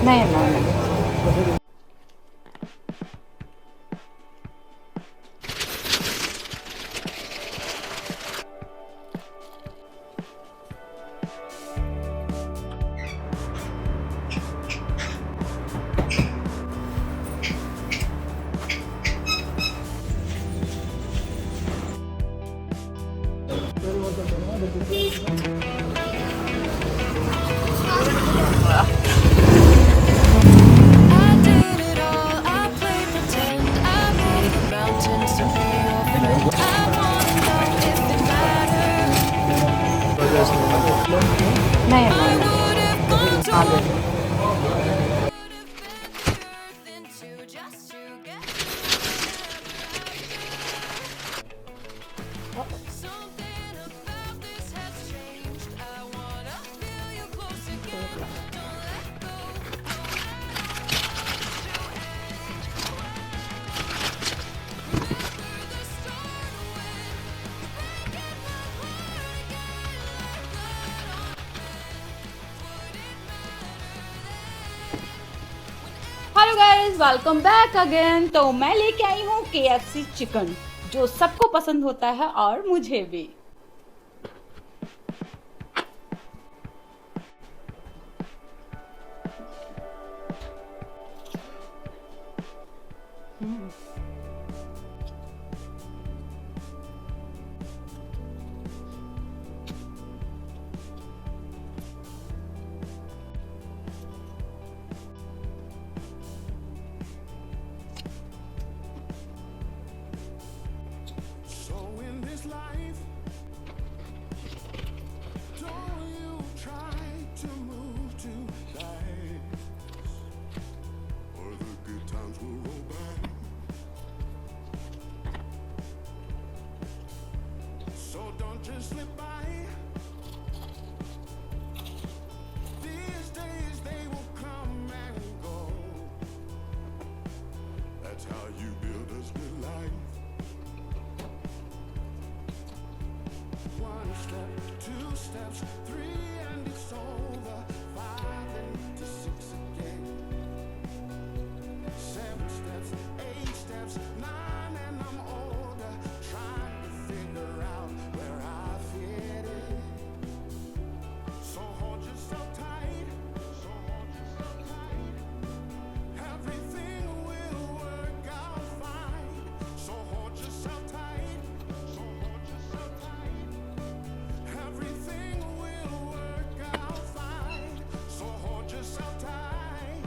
नहीं नहीं। I did it all, I played pretend, I moved the mountains to be your friend. I wanna know if it matters. नहीं I नहीं would have gone to आगे। war, would have bent the earth in two just to get to wherever. Something about this has changed. I wanna feel you close again. Don't let go, no matter what you remember the start when breaking my heart again like blood on a pen. Would it matter hello guys, welcome back again. तो मैं लेके आई हूँ KFC chicken, जो सबको पसंद होता है और मुझे भी। So in this life, don't you try to move too fast, or the good times will roll by. So don't just slip by. These days they will come and go. That's how you build a good life. One step, two steps, three, and it's over. Five into six again. Seven steps, eight steps, nine, and I'm older. Trying to figure out where I fit in. So hold yourself tight. So hold yourself tight. Everything will work out fine. So hold yourself tight. So hold yourself tight. Everything will work out fine. So hold yourself tight.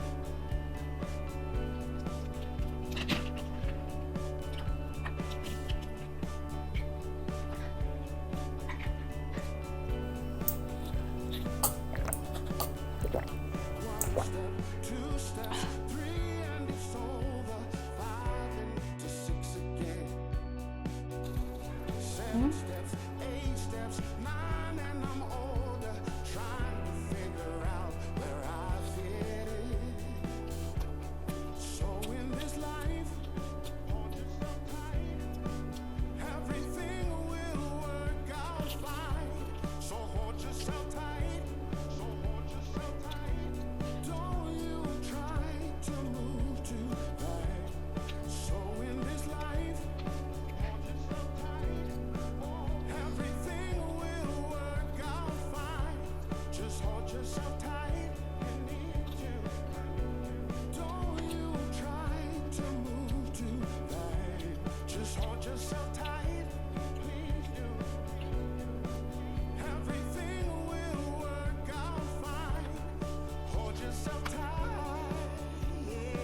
One step, two steps, three, and it's over. Five into six again. Seven steps, eight steps, nine, and I'm older. Trying to figure out where I fit in. So in this life, hold yourself tight. Everything will work out fine. So hold yourself tight. So hold yourself tight. Don't you try to move too fast. So in this life, hold yourself tight. Everything will work out fine. Just hold yourself tight. You need to. Don't you try to move too fast. Just hold yourself tight. Please do. Everything will work out fine. Hold yourself tight. Yeah.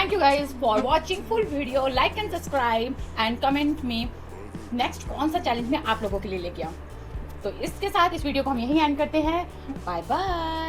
Thank you guys for watching full video. Like and subscribe and comment में next कौन सा challenge मैं आप लोगों के लिए लेके आऊँ. तो इसके साथ इस वीडियो को हम यहीं एंड करते हैं. Bye bye.